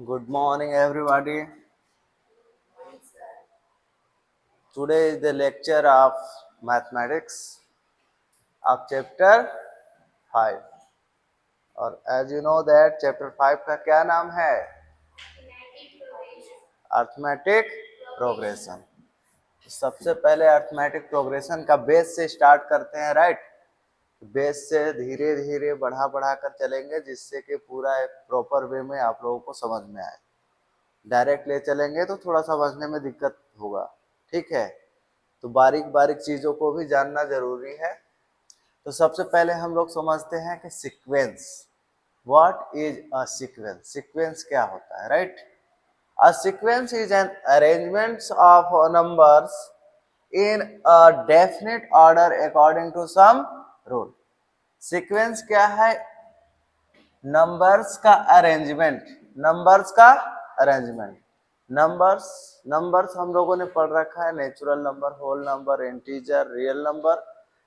Good morning, everybody. Today is the lecture of mathematics of chapter 5. और as you know that chapter 5 का क्या नाम है? Arithmetic progression. सबसे पहले अर्थमेटिक प्रोग्रेशन का बेस से स्टार्ट करते हैं, राइट? बेस से धीरे धीरे बढ़ा कर चलेंगे जिससे कि पूरा एक प्रॉपर वे में आप लोगों को समझ में आए। डायरेक्ट ले चलेंगे तो थोड़ा समझने में दिक्कत होगा, ठीक है? तो बारीक बारीक चीज़ों को भी जानना जरूरी है। तो सबसे पहले हम लोग समझते हैं कि sequence, what is a sequence? Sequence क्या होता है, right? A sequence is an arrangement of numbers in a definite order according to some rule. Sequence क्या है? नंबर्स का अरेंजमेंट। नंबर्स का अरेंजमेंट। नंबर्स नंबर्स हम लोगों ने पढ़ रखा है, natural number, whole number, integer, real number,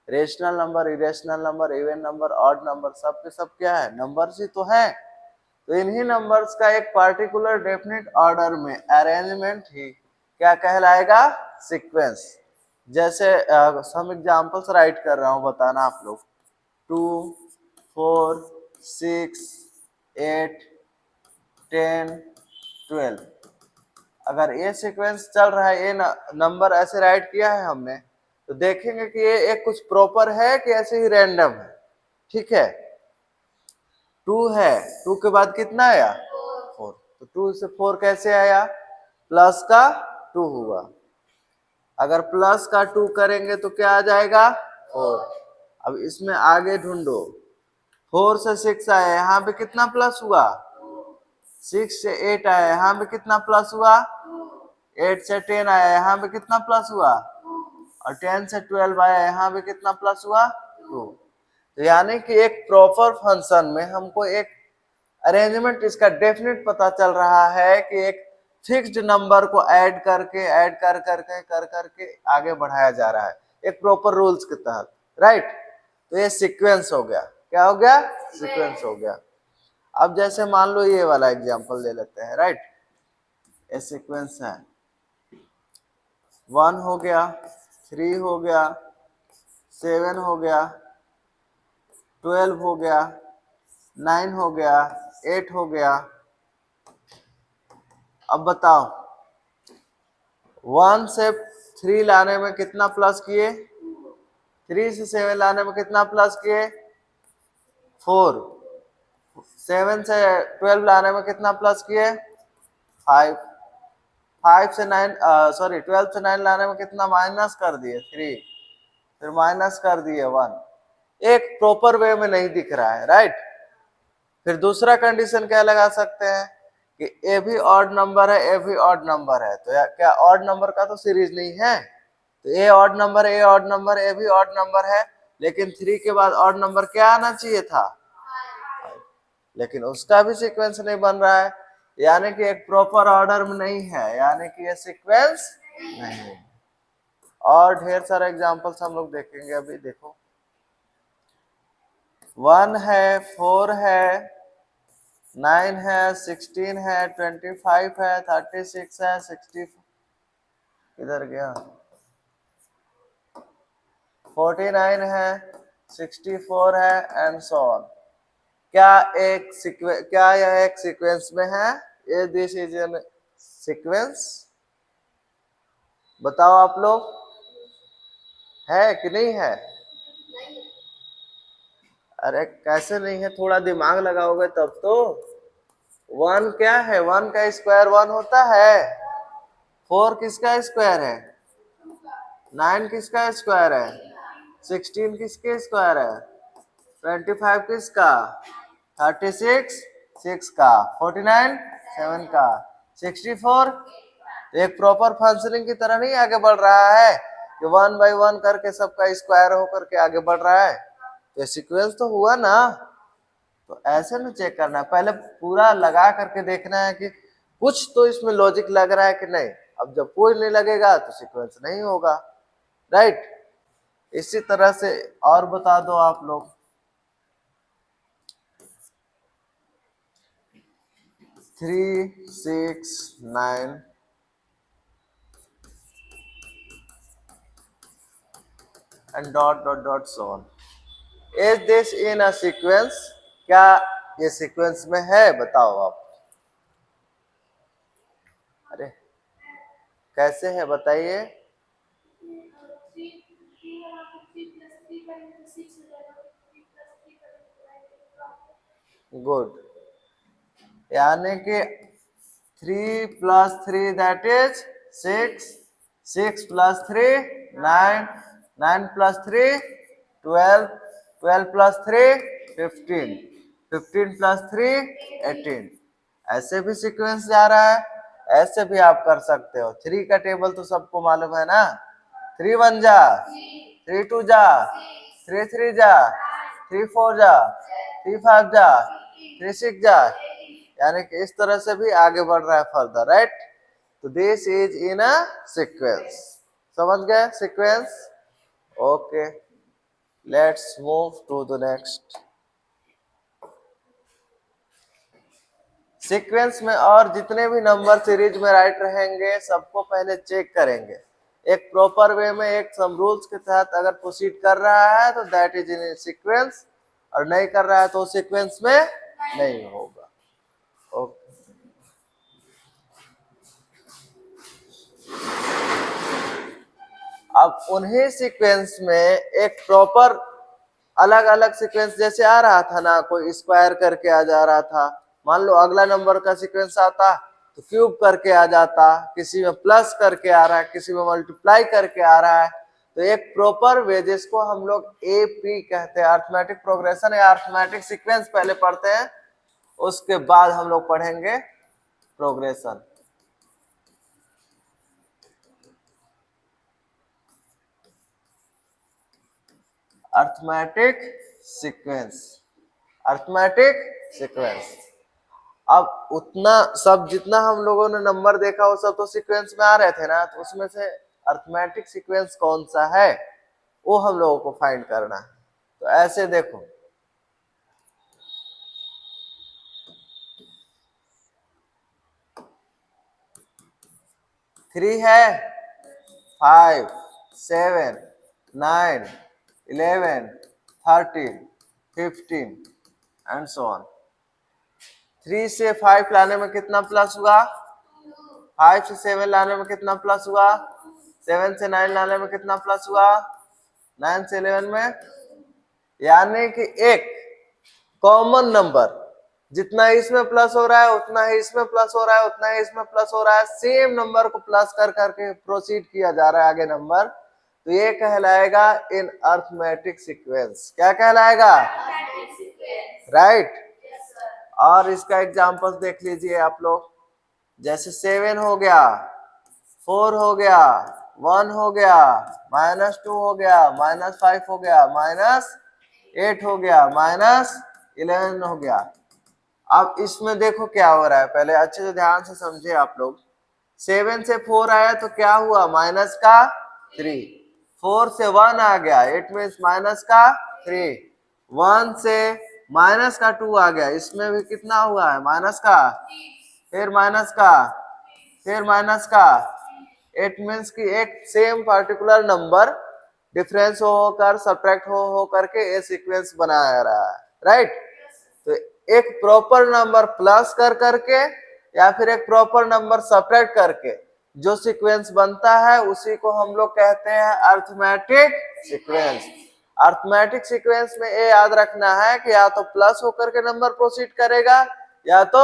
rational number, irrational number, even number, odd number, सब के सब क्या है? नंबर्स ही तो हैं। तो इन्हीं नंबर्स का एक पार्टिकुलर डेफिनेट ऑर्डर में अरेंजमेंट ही क्या कहलाएगा? सीक्वेंस। जैसे सम एग्जांपल्स राइट कर रहा हूं, बताना आप लोग। 2, 4, 6, 8, 10, 12। अगर ये सीक्वेंस चल रहा है, ये नंबर ऐसे राइट किया है हमने, तो देखेंगे कि ये एक कुछ प्रॉपर है कि ऐसे ही रैंडम है, ठीक है? 2 है, 2 के बाद कितना आया? 4। तो 2 से 4 कैसे आया? प्लस का 2 हुआ। अगर प्लस का 2 करेंगे तो क्या आ जाएगा? 4। अब इसमें आगे ढूंढो। 4 से 6 आया, यहाँ पे कितना प्लस हुआ? 6 से 8 आया, यहाँ पे कितना प्लस हुआ? 8 से 10 आया, यहाँ पे कितना प्लस हुआ? और 10 से 12 आया, यहाँ पे कितना प्लस हुआ? 2। तो यानी कि एक प्रॉपर फंक्शन में हमको एक अरेंजमेंट इसका डेफिनेट पता चल रहा है कि एक फिक्स्ड नंबर को ऐड करके आगे बढ़ाया जा रहा है एक प्रॉपर रूल्स के तहत, राइट? तो ये सीक्वेंस हो गया। क्या हो गया? सीक्वेंस हो गया। अब जैसे मान लो ये वाला एग्जांपल ले लेते हैं, राइट? ये सीक्वेंस है। 1 हो गया, 3 हो गया, 7 हो गया, 12 हो गया, 9 हो गया, 8 हो गया। अब बताओ 1 से 3 लाने में कितना प्लस किए? 3 से 7 लाने में कितना प्लस किए? 4। 7 से 12 लाने में कितना प्लस किए? 5। 5 से 9 सॉरी 12 से 9 लाने में कितना माइनस कर दिए? 3। फिर माइनस कर दिए 1। एक प्रॉपर वे में नहीं दिख रहा है, राइट? फिर दूसरा कंडीशन क्या लगा सकते हैं कि ए भी ऑड नंबर है, ए भी ऑड नंबर है। तो क्या ऑड नंबर का तो सीरीज नहीं है? तो ए ऑड नंबर, ए ऑड नंबर, ए भी ऑड नंबर है, लेकिन 3 के बाद ऑड नंबर क्या आना चाहिए था? लेकिन उसका भी सीक्वेंस नहीं बन रहा है, यानी कि एक प्रॉपर ऑर्डर में नहीं है, यानी कि ये सीक्वेंस नहीं है। और ढेर सारे एग्जांपल्स हम लोग देखेंगे अभी। देखो 1 है, 4 है, 9 है, 16 है, 25 है, 36 है, 60 इधर गया, 49 है, 64 है, एंड सो ऑन। क्या यह एक सीक्वेंस में है? ये दिस इज एन सीक्वेंस। बताओ आप लोग, है कि नहीं है? अरे कैसे नहीं है, थोड़ा दिमाग लगाओगे तब तो। 1 क्या है? 1 का स्क्वायर 1 होता है। 4 किसका स्क्वायर है? 9 किसका स्क्वायर है? 16 किसके स्क्वायर है? 25 किसका? 36 6 का, 49 7 का, 64। एक प्रॉपर फंक्शनिंग की तरह नहीं आगे बढ़ रहा है कि 1 बाई 1 करके सबका स्क्वायर होकर के आगे बढ़ रहा है। तो सीक्वेंस तो हुआ ना। तो ऐसे में चेक करना है, पहले पूरा लगा करके देखना है कि कुछ तो इसमें लॉजिक लग रहा है कि नहीं। अब जब कोई नहीं लगेगा तो सीक्वेंस नहीं होगा, राइट? इसी तरह से और बता दो आप लोग। 3, 6, 9 and dot dot dot so on. Is this in a sequence? क्या ये सीक्वेंस में है? बताओ आप। अरे कैसे है बताइए। गुड, यानी कि 3 + 3 दैट इज 6, 6 + 3 9, 9 + 3 12, 12 + 3 15, 15 + 3 18। ऐसे भी सीक्वेंस जा रहा है, ऐसे भी आप कर सकते हो। 3 का टेबल तो सबको मालूम है ना। 3 1 जा, 3 2 जा, 3 3 जा, 3 4 जा, 3 5 जा, 3 6 जा, यानी कि इस तरह से भी आगे बढ़ रहा है फर्दर, राइट। तो this is in a sequence. समझ गए sequence? Okay, let's move to the next. Sequence में और जितने भी नंबर सीरीज में राइट रहेंगे सबको पहले चेक करेंगे। एक प्रॉपर वे में, एक सम रूल्स के तहत अगर प्रोसीड कर रहा है तो दैट इज इन सीक्वेंस, और नहीं कर रहा है तो सीक्वेंस में नहीं होगा। ओके, अब उन्हीं सीक्वेंस में एक प्रॉपर अलग अलग सीक्वेंस जैसे आ रहा था ना, कोई स्क्वायर करके आ जा रहा था, मान लो अगला नंबर का सीक्वेंस आता तो क्यूब करके आ जाता, किसी में प्लस करके आ रहा है, किसी में मल्टीप्लाई करके आ रहा है। तो एक प्रॉपर वे जिसको हम लोग AP कहते हैं, अर्थमेटिक प्रोग्रेशन या अर्थमेटिक सीक्वेंस पहले पढ़ते हैं, उसके बाद हम लोग पढ़ेंगे progression. Arithmetic sequence, arithmetic sequence. अब उतना सब जितना हम लोगों ने नंबर देखा वो सब तो सीक्वेंस में आ रहे थे ना, तो उसमें से अर्थमेटिक सीक्वेंस कौन सा है वो हम लोगों को फाइंड करना है। तो ऐसे देखो, थ्री है, 5 7 9 11 13 15 एंड सो ऑन। 3 से 5 लाने में कितना प्लस हुआ? 5 से 7 लाने में कितना प्लस हुआ? 7 से 9 लाने में कितना प्लस हुआ? 9 से 11 में, यानी कि एक कॉमन नंबर जितना इसमें प्लस हो रहा है उतना ही इसमें प्लस हो रहा है, उतना ही इसमें प्लस हो रहा है, सेम नंबर को प्लस कर करके प्रोसीड किया जा रहा है आगे नंबर, तो ये कहलाएगा इन अर्थमेटिक सीक्वेंस। क्या कहलाएगा? राइट। और इसका एग्जांपल देख लीजिए आप लोग, जैसे 7 हो गया, 4 हो गया, 1 हो गया, -2 हो गया, -5 हो गया, -8 हो गया, -11 हो गया। अब इसमें देखो क्या हो रहा है, पहले अच्छे से ध्यान से समझे आप लोग। 7 से 4 आया तो क्या हुआ? -3। 4 से 1 आ गया, इट मीन्स -3। 1 से -2 आ गया, इसमें भी कितना हुआ है? माइनस का, फिर माइनस का, फिर माइनस का। इट मीन्स कि एक सेम पर्टिकुलर नंबर डिफरेंस होकर सब्ट्रैक्ट हो करके ये सीक्वेंस बनाया रहा है, राइट। तो एक प्रॉपर नंबर प्लस कर करके या फिर एक प्रॉपर नंबर सब्ट्रैक्ट करके जो सीक्वेंस बनता है उसी को हम लोग कहते हैं अर्थमेटिक सीक्वेंस। अर्थमेटिक सीक्वेंस में ये याद रखना है कि या तो प्लस होकर के नंबर प्रोसीड करेगा या तो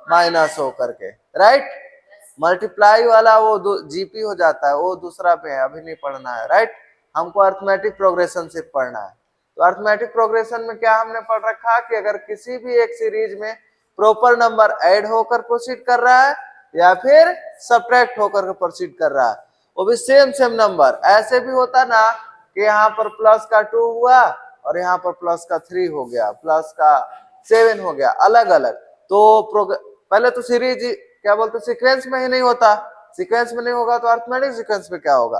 माइनस होकर के, राइट। मल्टीप्लाई वाला वो GP हो जाता है, वो दूसरा पे है, अभी नहीं पढ़ना है, राइट। हमको अर्थमेटिक प्रोग्रेशन से पढ़ना है। तो अर्थमेटिक प्रोग्रेशन में क्या हमने पढ़ रखा कि अगर किसी भी एक सीरीज में प्रॉपर नंबर ऐड होकर प्रोसीड कर रहा है या फिर सब्ट्रैक्ट होकर प्रोसीड कर रहा है, वो भी सेम नंबर। ऐसे भी होता ना कि यहाँ पर प्लस का 2 हुआ और यहाँ पर प्लस का 3 हो गया, प्लस का 7 हो गया, अलग अलग। तो पहले तो सीरीज क्या बोलते सीक्वेंस में ही नहीं होता, सीक्वेंस में नहीं होगा तो अर्थमेटिक सीक्वेंस में क्या होगा?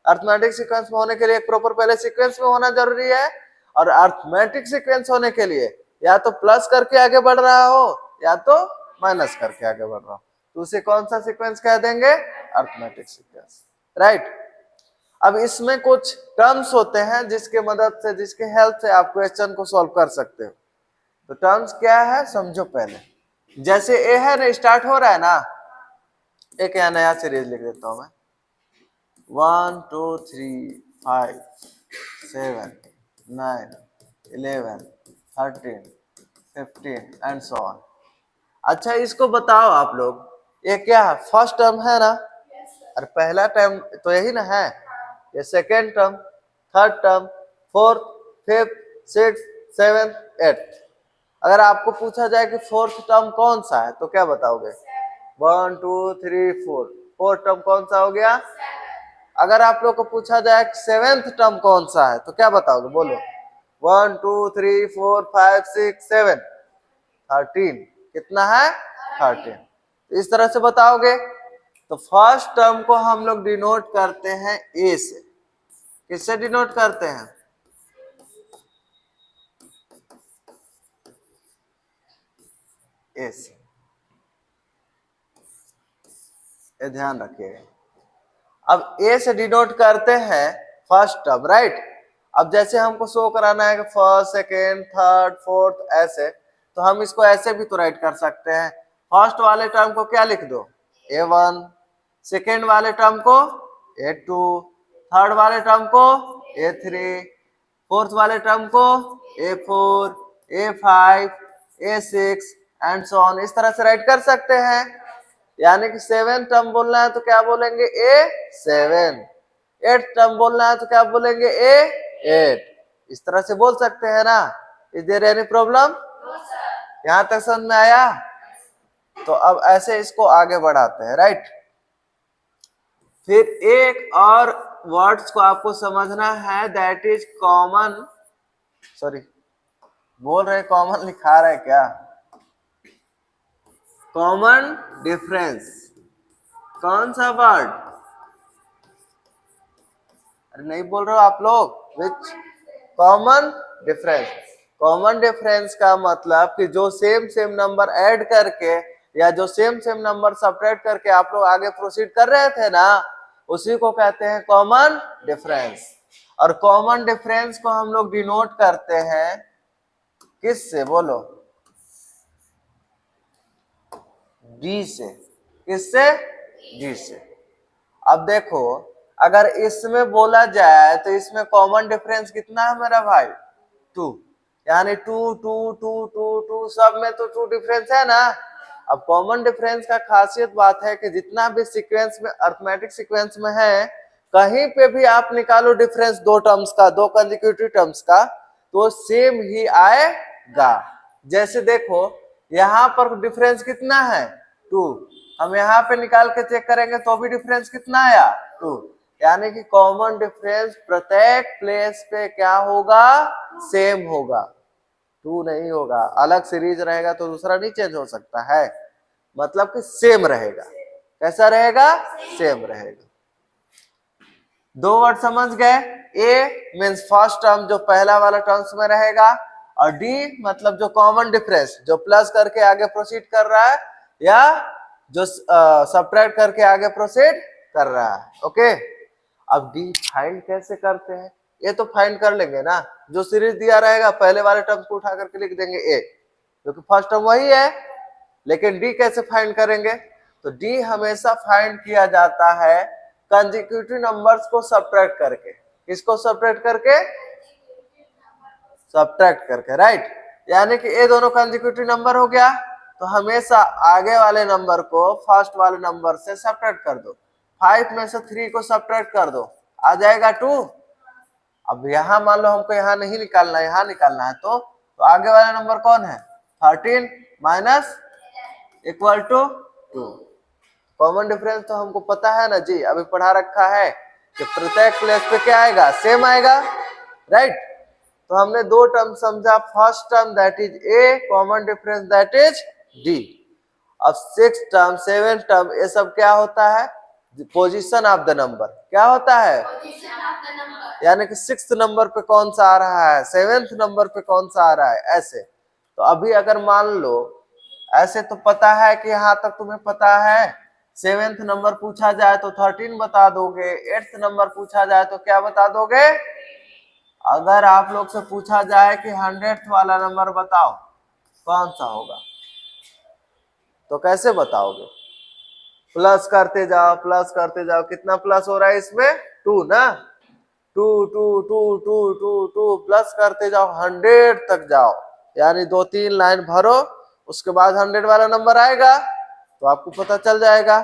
अर्थमेटिक सीक्वेंस में होने के लिए प्रॉपर पहले सीक्वेंस में होना जरूरी है, और अर्थमेटिक सीक्वेंस होने के लिए या तो प्लस करके आगे बढ़ रहा हो या तो माइनस करके आगे बढ़ रहा हूँ, तो उसे कौन सा सीक्वेंस कह देंगे? Arithmetic sequence, right. अब इसमें कुछ टर्म्स होते हैं जिसके मदद से, जिसके हेल्प से आप क्वेश्चन को सॉल्व कर सकते हो। तो टर्म्स क्या है समझो पहले। जैसे ए है ना, स्टार्ट हो रहा है ना, एक यहाँ नया सीरीज लिख देता हूं मैं, 1 2 3 5 7 9 11 13 15 एंड सो ऑन। अच्छा इसको बताओ आप लोग, ये क्या है? फर्स्ट टर्म है ना, और पहला टर्म तो यही ना है, ये second term, third term, fourth, fifth, six, seventh, eighth. अगर आपको पूछा जाए कि फोर्थ टर्म कौन सा है तो क्या बताओगे? 1 2 3 4, फोर्थ टर्म कौन सा हो गया? अगर आप लोग को पूछा जाए कि सेवेंथ टर्म कौन सा है तो क्या बताओगे? बोलो। 1 2 3 4 5 6 7, 13, कितना है? 13। इस तरह से बताओगे। तो फर्स्ट टर्म को हम लोग डिनोट करते हैं ए से। किससे डिनोट करते हैं? ए से। ये ध्यान रखिएगा। अब ए से डिनोट करते हैं फर्स्ट टर्म, राइट। अब जैसे हमको शो कराना है कि फर्स्ट, सेकेंड, थर्ड, फोर्थ, ऐसे, तो हम इसको ऐसे भी तो राइट कर सकते हैं। फर्स्ट वाले टर्म को क्या लिख दो? A1, सेकेंड वाले टर्म को A2, थर्ड वाले टर्म को A3, फोर्थ वाले टर्म को A4, A5, A6 and so on. इस तरह से राइट कर सकते हैं। यानी कि सेवन टर्म बोलना है तो क्या बोलेंगे? A7। एट टर्म बोलना है तो क्या बोलेंगे? A8। इस तरह से बोल सकते हैं ना। Is there any problem? यहां तक समझ में आया? तो अब ऐसे इसको आगे बढ़ाते हैं, राइट। फिर एक और वर्ड्स को आपको समझना है, दैट इज कॉमन, सॉरी बोल रहे कॉमन लिखा रहा है क्या? Common difference. कौन सा वर्ड? अरे नहीं बोल रहे हो आप लोग? Which? Common difference. Common difference का मतलब कि जो सेम सेम नंबर ऐड करके या जो सेम सेम नंबर सब्ट्रैक्ट करके आप लोग आगे प्रोसीड कर रहे थे ना, उसी को कहते हैं कॉमन डिफरेंस। और कॉमन डिफरेंस को हम लोग डिनोट करते हैं किससे? बोलो। डी से। किससे? डी से। अब देखो, अगर इसमें बोला जाए तो इसमें कॉमन डिफरेंस कितना है मेरा भाई? 2। यानी 2 2 2 2 2, सब में तो 2 डिफरेंस है ना। अब कॉमन डिफरेंस का खासियत बात है कि जितना भी सीक्वेंस में, अरिथमेटिक सीक्वेंस में है, कहीं पे भी आप निकालो डिफरेंस दो टर्म्स का, दो कंसेक्यूटिव टर्म्स का, तो सेम ही आएगा। जैसे देखो यहाँ पर डिफरेंस कितना है? 2। हम यहाँ पे निकाल के चेक करेंगे तो भी डिफरेंस कितना आया? 2। यानी कि कॉमन डिफरेंस प्रत्येक प्लेस पे क्या होगा? सेम होगा, 2 नहीं होगा। अलग सीरीज रहेगा तो दूसरा नहीं चेंज हो सकता है, मतलब कि सेम रहेगा। कैसा रहेगा? सेम रहेगा। दो वर्ड समझ गए। ए मीन्स फर्स्ट टर्म जो पहला वाला टर्म्स में रहेगा, और डी मतलब जो कॉमन डिफरेंस जो प्लस करके आगे प्रोसीड कर रहा है या जो सब्ट्रैक्ट करके आगे प्रोसीड कर रहा है। ओके। अब डी फाइंड कैसे करते हैं? ये तो फाइंड कर लेंगे ना, जो सीरीज दिया रहेगा पहले वाले टर्म्स को उठा करके लिख देंगे ए, क्योंकि फर्स्ट टर्म वही है। लेकिन डी कैसे फाइंड करेंगे? तो डी हमेशा फाइंड किया जाता है कंसेक्यूटिव नंबर्स को सब्ट्रैक्ट करके। किसको सब्ट्रैक्ट करके? सब्ट्रैक्ट करके, राइट। यानी कि ये दोनों कंसेक्यूटिव नंबर हो गया, तो हमेशा आगे वाले नंबर को फर्स्ट वाले नंबर से सब्ट्रैक्ट कर दो। 5 में से 3 को सब्ट्रैक्ट कर दो, आ जाएगा 2। अब यहाँ मान लो हमको यहाँ नहीं निकालना है, यहाँ निकालना है, तो आगे वाला नंबर कौन है? 13 minus equal to 2। Common difference तो हमको पता है ना जी, अभी पढ़ा रखा है कि प्रत्येक प्लेस पे क्या आएगा? सेम आएगा, राइट। तो हमने दो टर्म समझा, first term that is a, common difference that is D. अब सिक्स टर्म, सेवन टर्म, ये सब क्या होता है? Position of the number. क्या होता है? यानी कि 6th नंबर पे कौन सा आ रहा है, 7th नंबर पे कौन सा आ रहा है, ऐसे। तो अभी अगर मान लो ऐसे तो पता है कि यहाँ तक तुम्हें पता है। 7th नंबर पूछा जाए तो 13 बता दोगे, 8th नंबर पूछा जाए तो क्या बता दोगे। अगर आप लोग से पूछा जाए कि 100th वाला नंबर बताओ कौन सा होगा, तो कैसे बताओगे। प्लस करते जाओ, प्लस करते जाओ, कितना प्लस हो रहा है इसमें, 2 ना, 2 प्लस करते जाओ 100 तक जाओ, यानी 2-3 लाइन भरो, उसके बाद 100 वाला नंबर आएगा तो आपको पता चल जाएगा।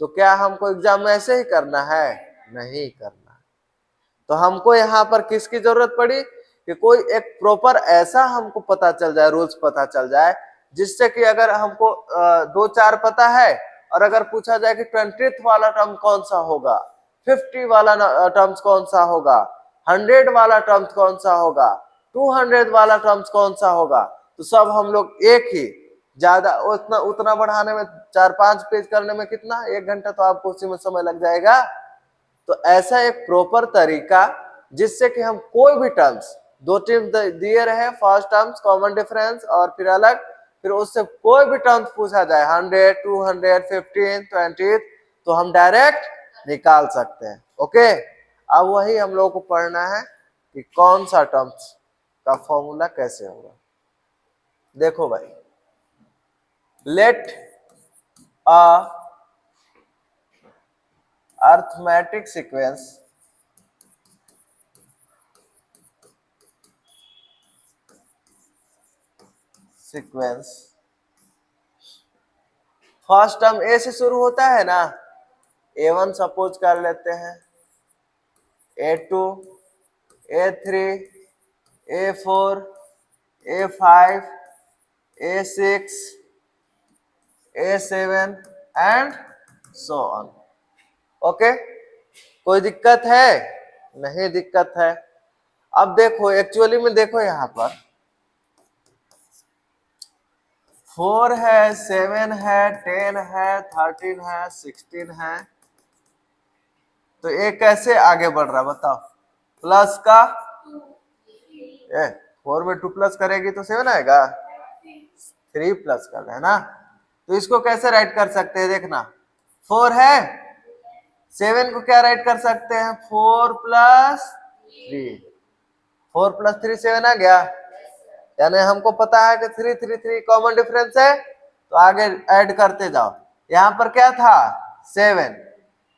तो क्या हमको एग्जाम में ऐसे ही करना है, नहीं करना। तो हमको यहाँ पर किसकी जरूरत पड़ी कि कोई एक प्रॉपर ऐसा हमको पता चल जाए, रूल्स पता चल जाए, जिससे कि अगर हमको 2-4 पता है और अगर पूछा जाए कि 20th वाला टर्म कौन सा होगा, 50 वाला टर्म्स कौन सा होगा, 100 वाला टर्म्स कौन सा होगा, 200 वाला टर्म्स कौन सा होगा, तो सब हम लोग एक ही, ज्यादा उतना बढ़ाने में 4-5 पेज करने में कितना 1 घंटा तो आपको उसी में समय लग जाएगा। तो ऐसा एक प्रॉपर तरीका जिससे कि हम कोई भी टर्म्स, 2 टर्म्स दिए रहे, फर्स्ट टर्म्स कॉमन डिफरेंस और फिर अलग, फिर उससे कोई भी टर्म्स पूछा जाए 100, 200, 15, 20, तो हम डायरेक्ट निकाल सकते हैं। ओके, अब वही हम लोग को पढ़ना है कि कौन सा टर्म्स का फॉर्मूला कैसे होगा। देखो भाई, लेट अ अरिथमेटिक सीक्वेंस फर्स्ट टर्म ए से शुरू होता है ना, A1 सपोज कर लेते हैं, A2, A3, A4, A5, A6, A7 and so on. Okay, कोई दिक्कत है, नहीं दिक्कत है। अब देखो एक्चुअली में, देखो यहाँ पर 4 है, 7 है, 10 है, 13 है, 16 है, तो ये कैसे आगे बढ़ रहा बताओ। प्लस का 4 में 2 प्लस करेगी तो 7 आएगा, 3 प्लस कर रहे हैं ना, तो इसको कैसे राइट कर सकते हैं, देखना 4 है, 7 को क्या राइट कर सकते हैं, 4 प्लस 3, 4 प्लस 3 7 आ गया, यानी हमको पता है कि 3 3 3 कॉमन डिफरेंस है, तो आगे ऐड करते जाओ। यहाँ पर क्या था 7,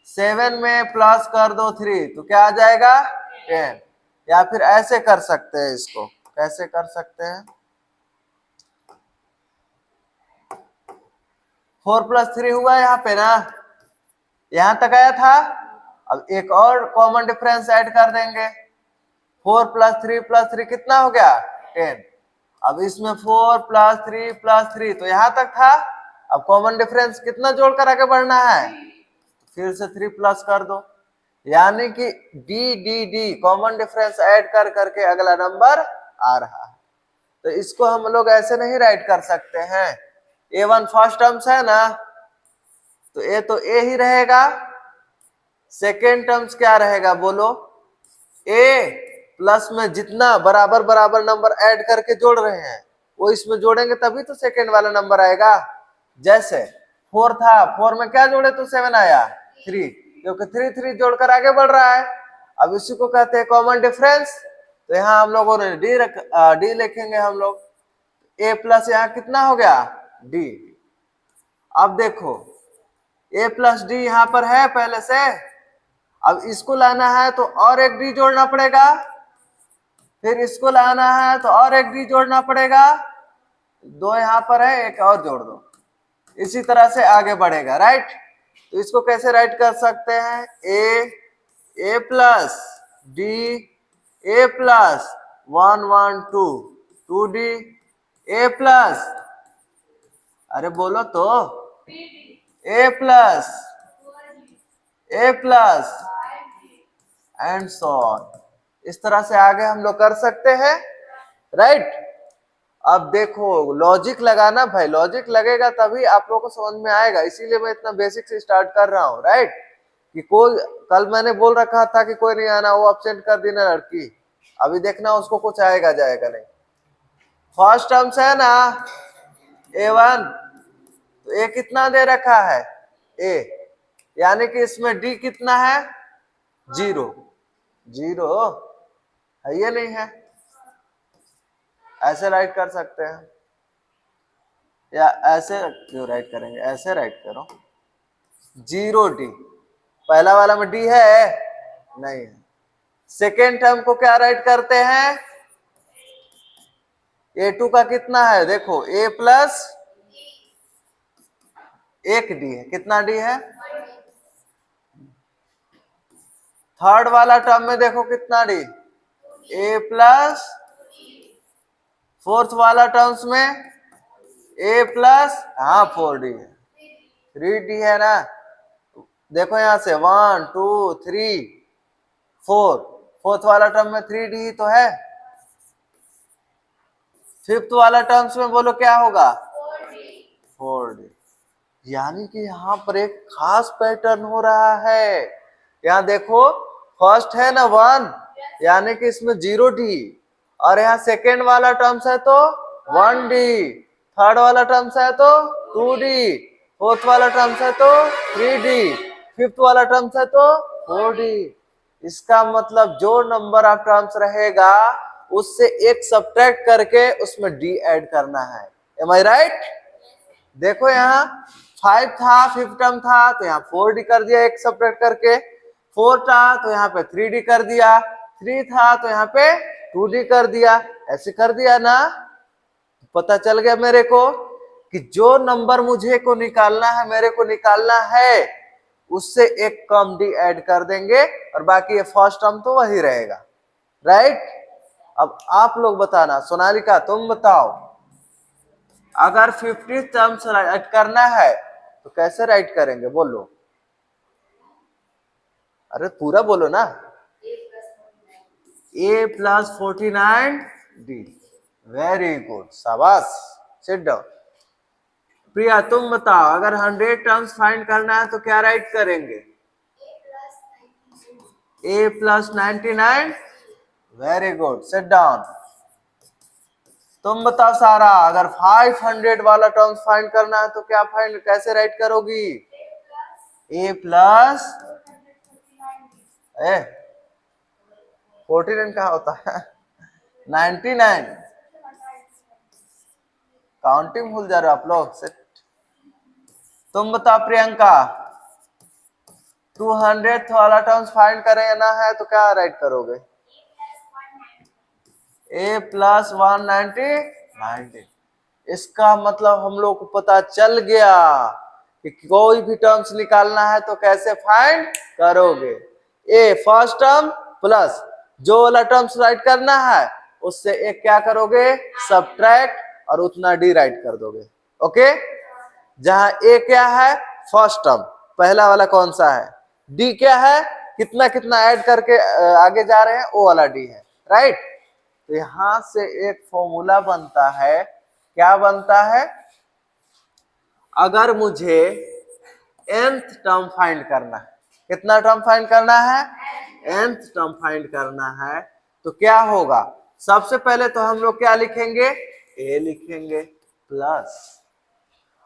7 में प्लस कर दो 3 तो क्या आ जाएगा 10, या फिर ऐसे कर सकते हैं, इसको कैसे कर सकते हैं, 4 प्लस 3 हुआ यहाँ पे ना, यहां तक आया था। अब एक और कॉमन डिफरेंस ऐड कर देंगे, 4 प्लस 3 कितना हो गया 10। अब इसमें 4 प्लस 3 तो यहां तक था। अब कॉमन डिफरेंस कितना जोड़कर आगे बढ़ना है, फिर से 3 प्लस कर दो, यानी कि D D D common difference add कर करके अगला नंबर आ रहा है। तो इसको हम लोग ऐसे नहीं राइट कर सकते हैं, A1 फर्स्ट टर्म्स है ना, तो ए तो ए ही रहेगा, सेकेंड टर्म्स क्या रहेगा बोलो, ए प्लस में जितना बराबर बराबर नंबर ऐड करके जोड़ रहे हैं वो इसमें जोड़ेंगे तभी तो सेकेंड वाला नंबर आएगा। जैसे 4 था, 4 में क्या जोड़े तो 7 आया 3, क्योंकि 3 3 जोड़कर आगे बढ़ रहा है। अब इसी को कहते हैं कॉमन डिफरेंस। तो यहाँ हम लोगों ने डी लिखेंगे हम लोग, ए प्लस यहाँ कितना हो गया डी। अब देखो ए प्लस डी यहाँ पर है पहले से, अब इसको लाना है तो और एक डी जोड़ना पड़ेगा, फिर इसको लाना है तो और एक डी जोड़ना पड़ेगा, 2 यहाँ पर है, एक और जोड़ दो, इसी तरह से आगे बढ़ेगा, राइट। तो इसको कैसे राइट कर सकते हैं, ए प्लस डी, ए प्लस 1 1 2 2 डी, ए प्लस, अरे बोलो तो, ए प्लस एंड सो ऑन। इस तरह से आगे हम लोग कर सकते हैं, राइट। अब देखो लॉजिक लगाना भाई, लॉजिक लगेगा तभी आप लोगों को समझ में आएगा, इसीलिए मैं इतना बेसिक से स्टार्ट कर रहा हूँ, राइट। कि कोई, कल मैंने बोल रखा था कि कोई नहीं आना, वो अब्सेंट कर देना लड़की, अभी देखना उसको कुछ आएगा जाएगा नहीं। फर्स्ट टर्म्स है ना A1, तो ए कितना दे रखा है ए, यानी कि इसमें डी कितना है 0, 0 है ये नहीं है। ऐसे राइट कर सकते हैं या ऐसे क्यों राइट करेंगे, ऐसे राइट करो 0D, पहला वाला में डी है नहीं है। सेकेंड टर्म को क्या राइट करते हैं, A2 का कितना है देखो A प्लस 1D है, कितना डी है, थर्ड वाला टर्म में देखो कितना डी A प्लस, फोर्थ वाला टर्म्स में A प्लस, हाँ 4D है, 3D है ना। देखो यहां से 1 2 3 4, फोर्थ वाला टर्म में 3D ही तो है। फिफ्थ वाला टर्म्स में बोलो क्या होगा 4D। यानी कि यहाँ पर एक खास पैटर्न हो रहा है। यहाँ देखो फर्स्ट है ना 1, यानी कि इसमें 0D, और यहाँ सेकेंड वाला टर्म्स है तो 1D, थर्ड वाला टर्म्स है तो 2D, फोर्थ वाला टर्म्स है तो 3D, फिफ्थ वाला टर्म्स है तो 4D। इसका मतलब जो नंबर ऑफ टर्म्स रहेगा उससे एक सब्ट्रैक्ट करके उसमें डी ऐड करना है। एम आई राइट? देखो यहाँ 5 था, फिफ्थ टर्म था तो यहाँ 4D कर दिया एक सब्ट्रैक्ट करके, 4 था तो यहाँ पे 3D कर दिया, 3 था तो यहाँ पे 2D कर दिया, ऐसे कर दिया ना। पता चल गया मेरे को कि जो नंबर मुझे को निकालना है, मेरे को निकालना है, उससे एक कम डी ऐड कर देंगे और बाकी ये फर्स्ट टर्म तो वही रहेगा, राइट? अब आप लोग बताना, सोनालिका तुम बताओ, अगर 50 टर्म्स राइट करना है तो कैसे राइट करेंगे बोलो? अरे पूरा बोलो ना। A plus 49D, very good, शाबाश, सिट डाउन। प्रिया तुम बताओ, अगर 100 टर्म्स फाइंड करना है तो क्या राइट करेंगे? A plus 99, very good, sit down. तुम बताओ सारा, अगर 500 वाला टर्म्स फाइंड करना है तो क्या फाइंड कैसे राइट करोगी? A प्लस 49 कहाँ होता है 99, काउंटिंग भूल जा रहे हो आप लोग। तुम बताओ प्रियंका, 200 वाला टर्म्स फाइंड करना है तो क्या राइट करोगे? A plus 190। इसका मतलब हम लोग को पता चल गया कि कोई भी टर्म्स निकालना है तो कैसे फाइंड करोगे। ए फर्स्ट टर्म प्लस जो वाला टर्म्स राइट करना है उससे एक क्या करोगे सब्ट्रैक्ट और उतना डी राइट कर दोगे। ओके, जहां ए क्या है फर्स्ट टर्म पहला वाला कौन सा है, डी क्या है कितना कितना ऐड करके आगे जा रहे हैं वो वाला डी है, राइट? तो यहां से एक फॉर्मूला बनता है, क्या बनता है, अगर मुझे nth टर्म फाइंड करना है, कितना टर्म फाइंड करना है, nth टर्म फाइंड करना है, तो क्या होगा, सबसे पहले तो हम लोग क्या लिखेंगे, a लिखेंगे प्लस,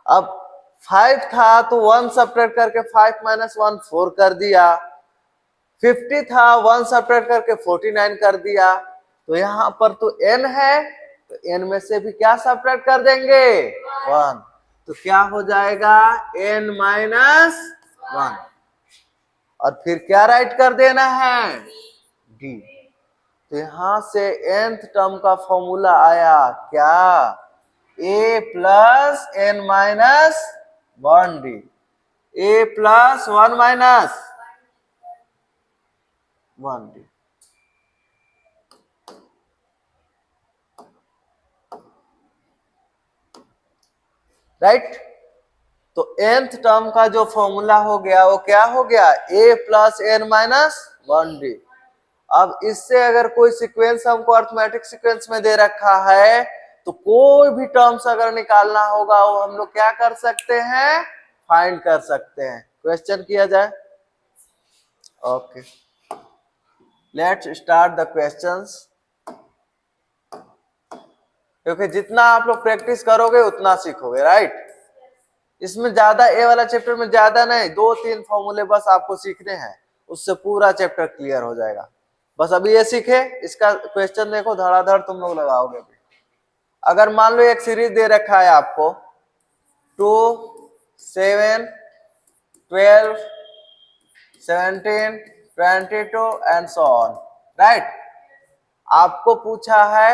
अब 5 था तो 1 सब्ट्रैक्ट करके 5 माइनस 1 4 कर दिया, 50 था 1 सब्ट्रैक्ट करके 49 कर दिया, तो यहां पर तो n है तो n में से भी क्या सब्ट्रैक्ट कर देंगे 1, तो क्या हो जाएगा n माइनस 1, और फिर क्या राइट कर देना है d। तो यहां से nth टर्म का फॉर्मूला आया क्या, a plus n minus 1d, a plus 1 minus 1d, right? तो nth टर्म का जो फॉर्मूला हो गया वो क्या हो गया a plus n minus 1d। अब इससे अगर कोई सीक्वेंस हमको अर्थमेटिक सीक्वेंस में दे रखा है तो कोई भी टर्म्स अगर निकालना होगा वो हम लोग क्या कर सकते हैं फाइंड कर सकते हैं। क्वेश्चन किया जाए, okay let's start the questions. क्योंकि जितना आप लोग प्रैक्टिस करोगे उतना सीखोगे, राइट? इसमें ज्यादा, ए वाला चैप्टर में ज्यादा नहीं, 2-3 फॉर्मूले बस आपको सीखने हैं, उससे पूरा चैप्टर क्लियर हो जाएगा। बस अभी ये सीखे, इसका क्वेश्चन देखो धड़ाधड़ तुम लोग लगाओगे। अगर मान लो एक सीरीज दे रखा है आपको 2, 7, 12, 17, 22 एंड सो ऑन, राइट। आपको पूछा है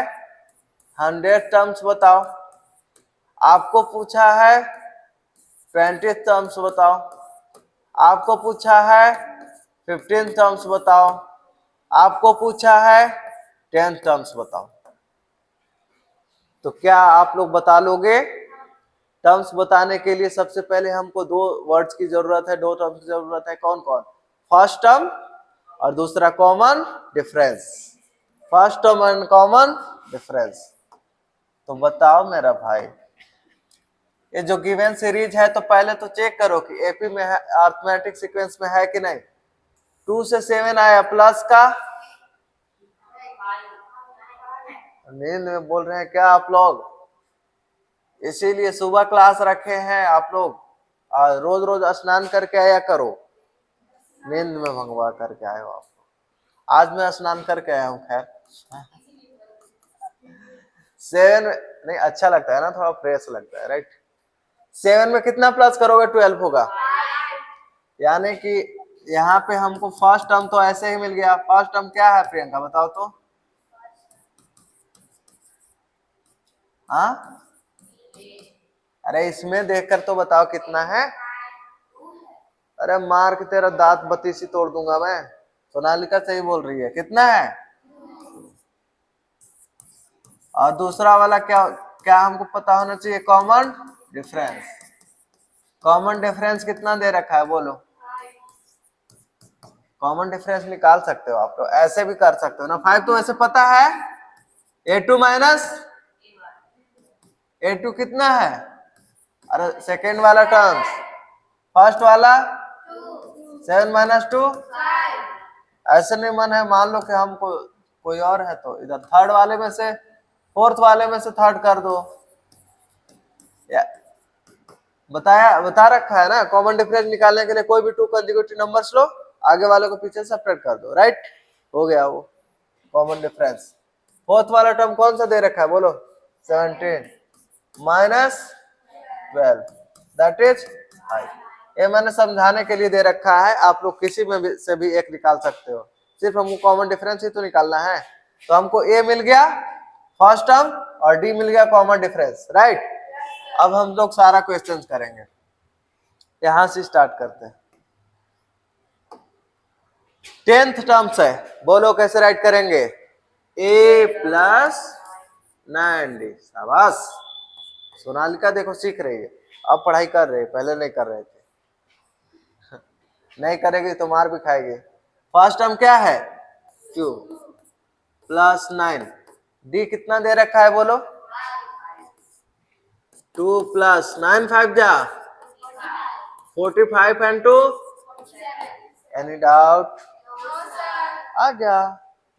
100 टर्म्स बताओ, आपको पूछा है 20 टर्म्स बताओ, आपको पूछा है 15 टर्म्स बताओ, आपको पूछा है 10 टर्म्स बताओ। तो क्या आप लोग बता लोगे? टर्म्स बताने के लिए सबसे पहले हमको 2 वर्ड्स की जरूरत है, 2 टर्म्स की जरूरत है। कौन कौन? फर्स्ट टर्म और दूसरा common difference. First term and common difference. तो बताओ मेरा भाई, ये जो गिवन सीरीज है तो पहले तो चेक करो कि एपी में है, अरिथमेटिक सीक्वेंस में है कि नहीं। 2 से 7 आया प्लस का, नींद में बोल रहे हैं क्या आप लोग? इसीलिए सुबह क्लास रखे हैं आप लोग, रोज रोज स्नान करके आया करो, नींद में भंगवा करके आए हो आप। आज मैं स्नान करके आया हूँ। खैर 7 नहीं अच्छा लगता है ना, थोड़ा फ्रेश लगता है, राइट। 7 में कितना प्लस करोगे? 12 होगा। यानी कि यहाँ पे हमको फर्स्ट टर्म तो ऐसे ही मिल गया। फर्स्ट टर्म क्या है प्रियंका बताओ तो? हाँ, अरे इसमें देखकर तो बताओ कितना है। अरे मार के तेरा दांत बत्तीसी तोड़ दूंगा मैं। सोनालिका सही बोल रही है, कितना है? और दूसरा वाला क्या क्या हमको पता होना चाहिए? Common difference. कॉमन डिफरेंस कितना दे रखा है बोलो? कॉमन डिफरेंस निकाल सकते हो आप लोग, ऐसे भी कर सकते हो ना। 5 तो ऐसे पता है। A2 माइनस A2 कितना है? अरे सेकेंड वाला टर्म्स, फर्स्ट वाला 7 माइनस 2, ऐसे नहीं मन है। मान लो कि हमको कोई और है तो इधर थर्ड वाले में से फोर्थ वाले में से थर्ड कर दो। बता रखा है ना, कॉमन डिफरेंस निकालने के लिए कोई भी 2 कंसेक्यूटिव नंबर्स लो, आगे वाले को पीछे सेपरेट कर दो, राइट। हो गया वो कॉमन डिफरेंस। फोर्थ वाला टर्म कौन सा दे रखा है बोलो? 17 माइनस 12 दैट इज 5। ये मैंने समझाने के लिए दे रखा है, आप लोग किसी में भी से भी एक निकाल सकते हो, सिर्फ हमको कॉमन डिफरेंस ही तो निकालना है। तो हमको ए मिल गया फर्स्ट टर्म और डी मिल गया कॉमन डिफरेंस, राइट। अब हम लोग सारा क्वेश्चन करेंगे, यहां से स्टार्ट करते हैं। 10th टर्म्स है, बोलो कैसे राइट करेंगे? ए प्लस 9d। शाबाश, सोनालिका देखो सीख रही है, अब पढ़ाई कर रही है, पहले नहीं कर रहे थे। नहीं करेगी तो मार भी खाएगी। फर्स्ट टर्म क्या है? q प्लस 9, डी कितना दे रखा है बोलो? 2 प्लस 9 5 जा 45 एंड 2, एनी डाउट? आ गया।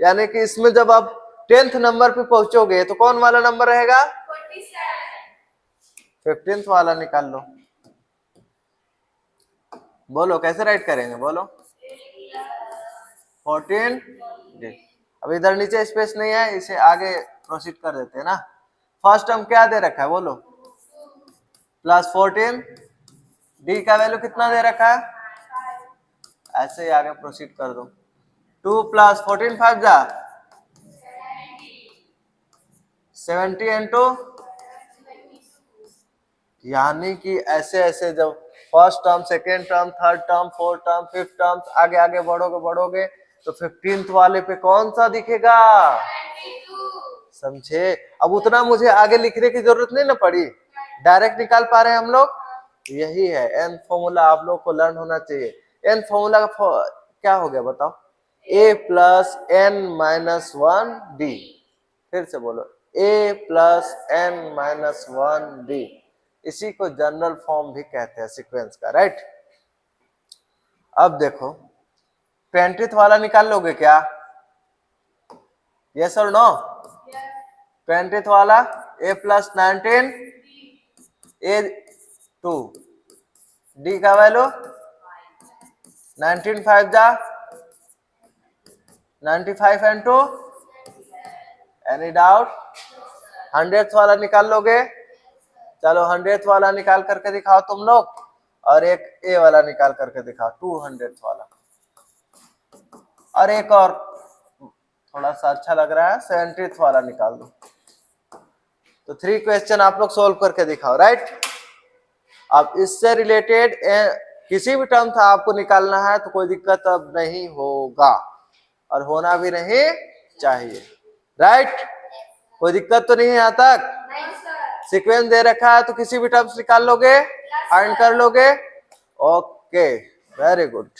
यानी कि इसमें जब आप 10th नंबर पे पहुंचोगे तो कौन वाला नंबर रहेगा? 15th वाला निकाल लो। बोलो कैसे राइट करेंगे बोलो? 14 डी। अब इधर नीचे स्पेस नहीं है, इसे आगे प्रोसीड कर देते हैं ना। फर्स्ट टर्म क्या दे रखा है बोलो? प्लस 14, डी का वैल्यू कितना दे रखा है? ऐसे ही आगे प्रोसीड कर दो। 2 प्लस 14 5 जा 70 इंटू, यानी कि ऐसे ऐसे जब first term, second term, third term, fourth term, fifth term आगे आगे बढ़ोगे तो 15th वाले पे कौन सा दिखेगा? समझे? अब उतना मुझे आगे लिखने की जरूरत नहीं ना पड़ी, डायरेक्ट निकाल पा रहे हैं हम लोग। यही है एन फॉर्मूला, आप लोग को लर्न होना चाहिए। एन फॉर्मूला का क्या हो गया बताओ? ए प्लस एन माइनस 1 डी। फिर से बोलो, ए प्लस एन माइनस 1 डी। इसी को जनरल फॉर्म भी कहते हैं सीक्वेंस का, राइट। अब देखो 20th वाला निकाल लोगे क्या? यस और नो? 20th वाला ए प्लस 19 ए 2 डी का वैल्यू 19 5 जा 95 एंड 2 एनी डाउट 100th वाला निकाल लोगे? चलो 100th वाला निकाल करके दिखाओ तुम लोग, और एक ए वाला निकाल करके दिखाओ 200th वाला, और एक और थोड़ा सा अच्छा लग रहा है 70th वाला निकाल दो। तो 3 क्वेश्चन आप लोग सोल्व करके दिखाओ, राइट। अब इससे रिलेटेड किसी भी टर्म था आपको निकालना है तो कोई दिक्कत अब नहीं होगा, और होना भी नहीं चाहिए, राइट। कोई दिक्कत तो नहीं है यहाँ तक? सीक्वेंस दे रखा है तो किसी भी टर्म्स निकाल लोगे, फाइंड कर लोगे। Okay, very good.